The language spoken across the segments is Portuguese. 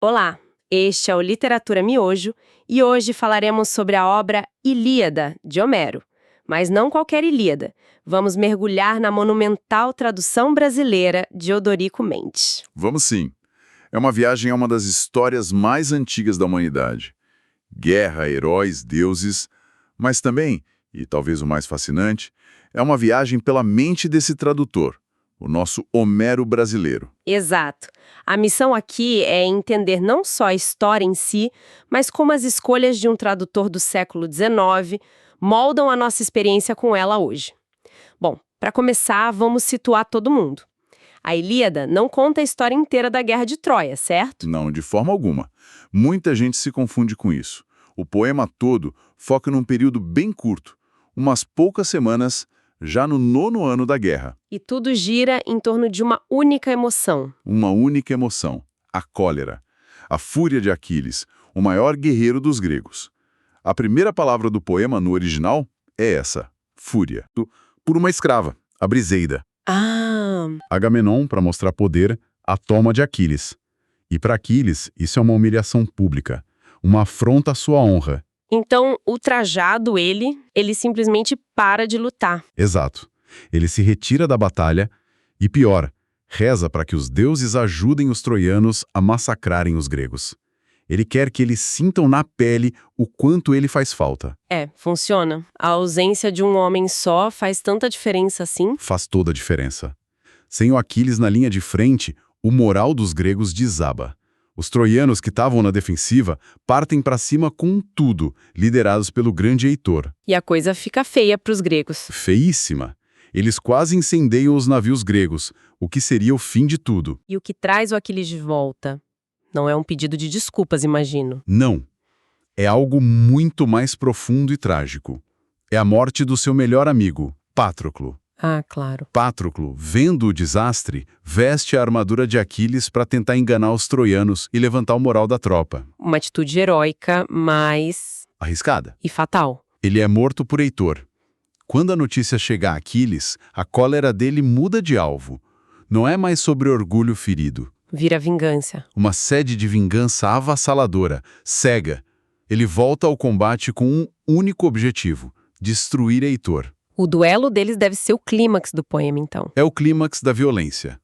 Olá, este é o Literatura Miojo e hoje falaremos sobre a obra Ilíada, de Homero. Mas não qualquer Ilíada. Vamos mergulhar na monumental tradução brasileira de Odorico Mendes. Vamos sim. É uma viagem a uma das histórias mais antigas da humanidade. Guerra, heróis, deuses, mas também, e talvez o mais fascinante, é uma viagem pela mente desse tradutor, o nosso Homero brasileiro. Exato. A missão aqui é entender não só a história em si, mas como as escolhas de um tradutor do século XIX moldam a nossa experiência com ela hoje. Bom, para começar, vamos situar todo mundo. A Ilíada não conta a história inteira da Guerra de Troia, certo? Não, de forma alguma. Muita gente se confunde com isso. O poema todo foca num período bem curto, umas poucas semanas, já no 9º ano da guerra. E tudo gira em torno de uma única emoção. Uma única emoção, a cólera, a fúria de Aquiles, o maior guerreiro dos gregos. A primeira palavra do poema no original é essa, fúria, por uma escrava, a Briseida. Ah, Agamenon, para mostrar poder, a toma de Aquiles. E para Aquiles, isso é uma humilhação pública, uma afronta à sua honra. então ultrajado ele simplesmente para de lutar. Exato. Ele se retira da batalha e, pior, reza para que os deuses ajudem os troianos a massacrarem os gregos. Ele quer que eles sintam na pele o quanto ele faz falta. Funciona. A ausência de um homem só faz tanta diferença assim? Faz toda a diferença. Sem o Aquiles na linha de frente, o moral dos gregos desaba. Os troianos que estavam na defensiva partem para cima com tudo, liderados pelo grande Heitor. E a coisa fica feia para os gregos. Feíssima. Eles quase incendeiam os navios gregos, o que seria o fim de tudo. E o que traz o Aquiles de volta? Não é um pedido de desculpas, imagino. Não. É algo muito mais profundo e trágico. É a morte do seu melhor amigo, Patroclo. Ah, claro. Patroclo, vendo o desastre, veste a armadura de Aquiles para tentar enganar os troianos e levantar o moral da tropa. Uma atitude heróica, mas... Arriscada. e fatal. Ele é morto por Heitor. Quando a notícia chega a Aquiles, a cólera dele muda de alvo. Não é mais sobre orgulho ferido. Vira vingança. Uma sede de vingança avassaladora, cega. Ele volta ao combate com um único objetivo: destruir Heitor. O duelo deles deve ser o clímax do poema, então. É o clímax da violência.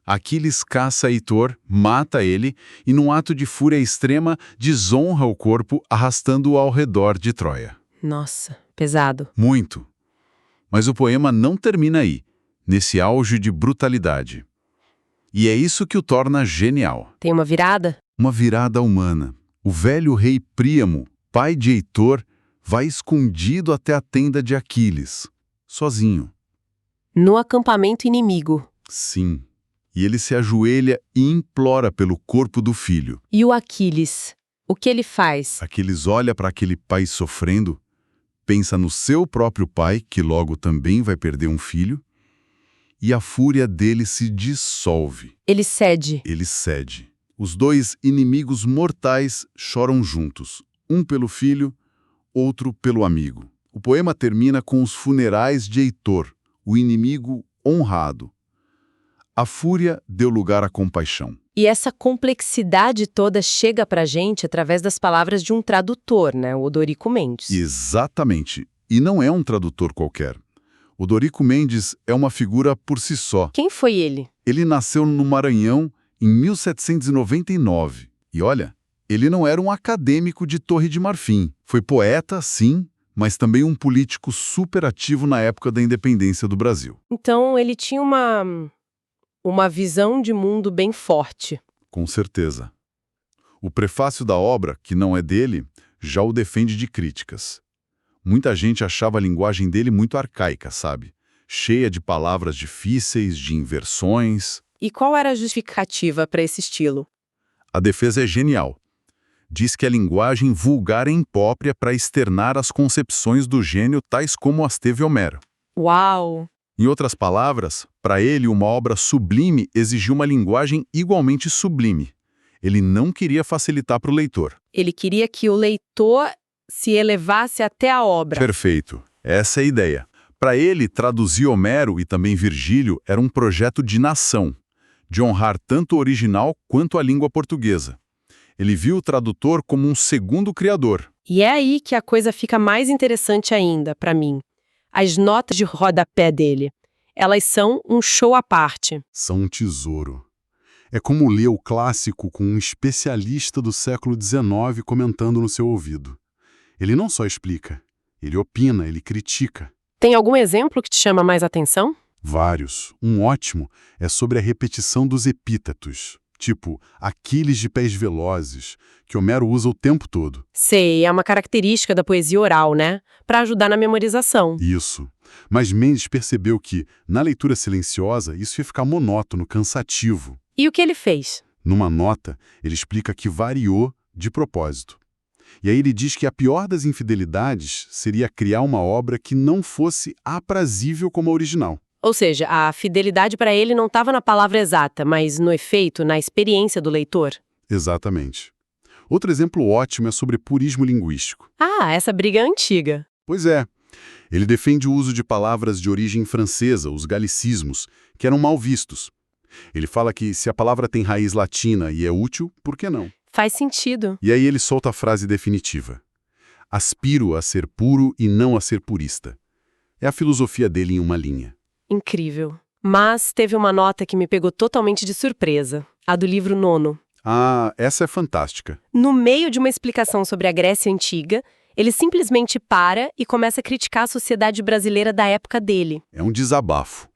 Aquiles caça Heitor, mata ele e, num ato de fúria extrema, desonra o corpo, arrastando-o ao redor de Troia. Nossa, pesado. Muito. Mas o poema não termina aí, nesse auge de brutalidade. E é isso que o torna genial. Tem uma virada? Uma virada humana. O velho rei Príamo, pai de Heitor, vai escondido até a tenda de Aquiles, sozinho. No acampamento inimigo. Sim. E ele se ajoelha e implora pelo corpo do filho. E o Aquiles? O que ele faz? Aquiles olha para aquele pai sofrendo, pensa no seu próprio pai, que logo também vai perder um filho, e a fúria dele se dissolve. Ele cede. Ele cede. Os dois inimigos mortais choram juntos, um pelo filho, outro pelo amigo. O poema termina com os funerais de Heitor, o inimigo honrado. A fúria deu lugar à compaixão. E essa complexidade toda chega pra gente através das palavras de um tradutor, né? O Odorico Mendes. Exatamente. E não é um tradutor qualquer. Odorico Mendes é uma figura por si só. Quem foi ele? Ele nasceu no Maranhão em 1799. E olha, ele não era um acadêmico de Torre de Marfim. Foi poeta, sim, mas também um político super ativo na época da independência do Brasil. Então ele tinha uma visão de mundo bem forte. Com certeza. O prefácio da obra, que não é dele, já o defende de críticas. Muita gente achava a linguagem dele muito arcaica, sabe? Cheia de palavras difíceis, de inversões. E qual era a justificativa para esse estilo? A defesa é genial. Diz que a linguagem vulgar é imprópria para externar as concepções do gênio tais como as teve Homero. Uau! Em outras palavras, para ele uma obra sublime exigia uma linguagem igualmente sublime. Ele não queria facilitar para o leitor. Ele queria que o leitor se elevasse até a obra. Perfeito. Essa é a ideia. Para ele, traduzir Homero e também Virgílio era um projeto de nação, de honrar tanto o original quanto a língua portuguesa. Ele viu o tradutor como um segundo criador. E é aí que a coisa fica mais interessante ainda, para mim. As notas de rodapé dele. Elas são um show à parte. São um tesouro. É como ler o clássico com um especialista do século XIX comentando no seu ouvido. Ele não só explica, ele opina, ele critica. Tem algum exemplo que te chama mais atenção? Vários. Um ótimo é sobre a repetição dos epítetos, tipo Aquiles de pés velozes, que Homero usa o tempo todo. Sei, é uma característica da poesia oral, né? Para ajudar na memorização. Isso. Mas Mendes percebeu que, na leitura silenciosa, isso ia ficar monótono, cansativo. E o que ele fez? Numa nota, ele explica que variou de propósito. E aí ele diz que a pior das infidelidades seria criar uma obra que não fosse aprazível como a original. Ou seja, a fidelidade para ele não estava na palavra exata, mas no efeito, na experiência do leitor. Exatamente. Outro exemplo ótimo é sobre purismo linguístico. Ah, essa briga é antiga. Pois é. Ele defende o uso de palavras de origem francesa, os galicismos, que eram mal vistos. Ele fala que se a palavra tem raiz latina e é útil, por que não? Faz sentido. E aí ele solta a frase definitiva. Aspiro a ser puro e não a ser purista. É a filosofia dele em uma linha. Incrível. Mas teve uma nota que me pegou totalmente de surpresa. A do livro nono. Ah, essa é fantástica. No meio de uma explicação sobre a Grécia Antiga, ele simplesmente para e começa a criticar a sociedade brasileira da época dele. É um desabafo.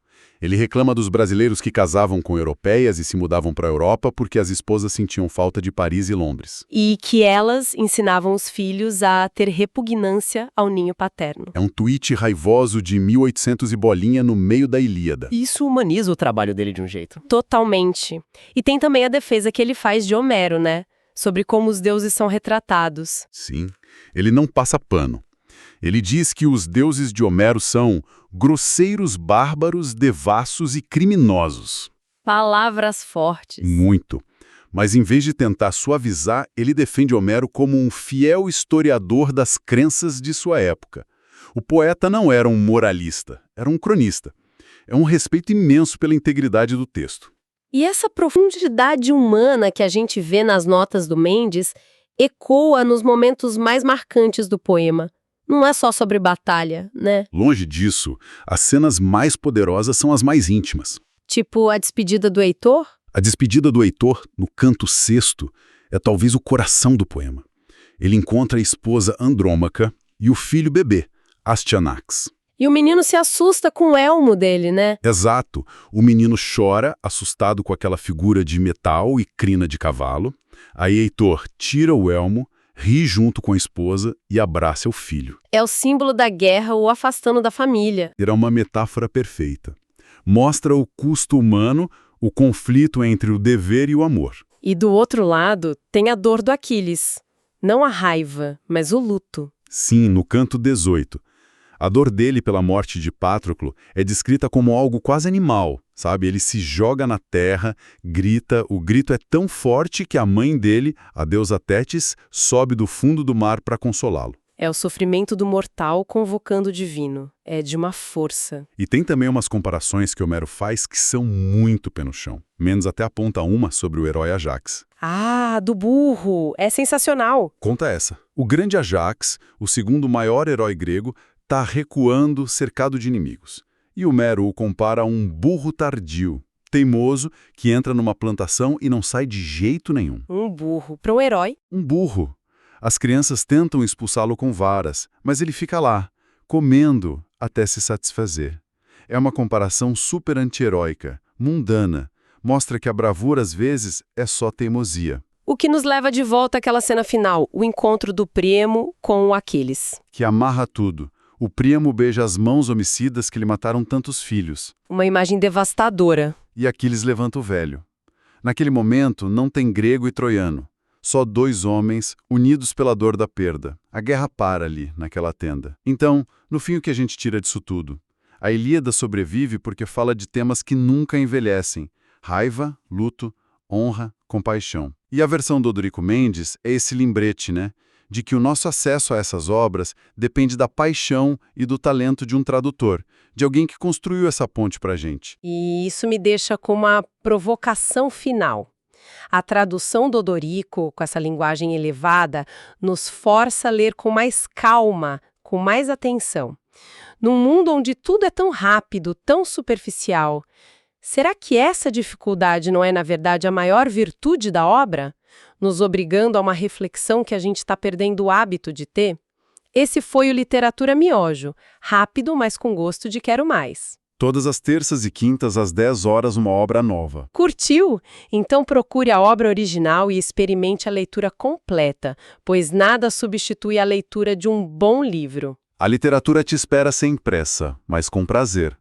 Ele reclama dos brasileiros que casavam com europeias e se mudavam para a Europa porque as esposas sentiam falta de Paris e Londres. E que elas ensinavam os filhos a ter repugnância ao ninho paterno. É um tweet raivoso de 1800 e bolinha no meio da Ilíada. Isso humaniza o trabalho dele de um jeito. Totalmente. E tem também a defesa que ele faz de Homero, né? Sobre como os deuses são retratados. Sim, ele não passa pano. Ele diz que os deuses de Homero são grosseiros, bárbaros, devassos e criminosos. Palavras fortes. Muito. Mas em vez de tentar suavizar, ele defende Homero como um fiel historiador das crenças de sua época. O poeta não era um moralista, era um cronista. É um respeito imenso pela integridade do texto. E essa profundidade humana que a gente vê nas notas do Mendes ecoa nos momentos mais marcantes do poema. Não é só sobre batalha, né? Longe disso, as cenas mais poderosas são as mais íntimas. Tipo a despedida do Heitor? A despedida do Heitor, no canto sexto, é talvez o coração do poema. Ele encontra a esposa Andrômaca e o filho bebê, Astyanax. E o menino se assusta com o elmo dele, né? Exato. O menino chora, assustado com aquela figura de metal e crina de cavalo. Aí Heitor tira o elmo, ri junto com a esposa e abraça o filho. É o símbolo da guerra o afastando da família. Era uma metáfora perfeita. Mostra o custo humano, o conflito entre o dever e o amor. E do outro lado, tem a dor do Aquiles. Não a raiva, mas o luto. Sim, no canto 18. A dor dele pela morte de Patroclo é descrita como algo quase animal, sabe? Ele se joga na terra, grita, o grito é tão forte que a mãe dele, a deusa Tétis, sobe do fundo do mar para consolá-lo. É o sofrimento do mortal convocando o divino. É de uma força. E tem também umas comparações que Homero faz que são muito pé no chão. Menos até aponta uma sobre o herói Ajax. Ah, do burro! É sensacional! Conta essa. O grande Ajax, o segundo maior herói grego, está recuando, cercado de inimigos. E Homero o compara a um burro tardio, teimoso, que entra numa plantação e não sai de jeito nenhum. Um burro. Para um herói. Um burro. As crianças tentam expulsá-lo com varas, mas ele fica lá, comendo até se satisfazer. É uma comparação super anti-heróica, mundana. Mostra que a bravura, às vezes, é só teimosia. O que nos leva de volta àquela cena final, o encontro do Príamo com o Aquiles. Que amarra tudo. O Príamo beija as mãos homicidas que lhe mataram tantos filhos. Uma imagem devastadora. E Aquiles levanta o velho. Naquele momento, não tem grego e troiano. Só dois homens, unidos pela dor da perda. A guerra para ali, naquela tenda. Então, no fim, o que a gente tira disso tudo? A Ilíada sobrevive porque fala de temas que nunca envelhecem. Raiva, luto, honra, compaixão. E a versão do Odorico Mendes é esse lembrete, né? De que o nosso acesso a essas obras depende da paixão e do talento de um tradutor, de alguém que construiu essa ponte pra gente. E isso me deixa com uma provocação final. A tradução do Odorico, com essa linguagem elevada, nos força a ler com mais calma, com mais atenção. Num mundo onde tudo é tão rápido, tão superficial, será que essa dificuldade não é, na verdade, a maior virtude da obra? Nos obrigando a uma reflexão que a gente está perdendo o hábito de ter? Esse foi o Literatura Miojo, rápido, mas com gosto de quero mais. Todas as terças e quintas, às 10 horas, uma obra nova. Curtiu? Então procure a obra original e experimente a leitura completa, pois nada substitui a leitura de um bom livro. A literatura te espera sem pressa, mas com prazer.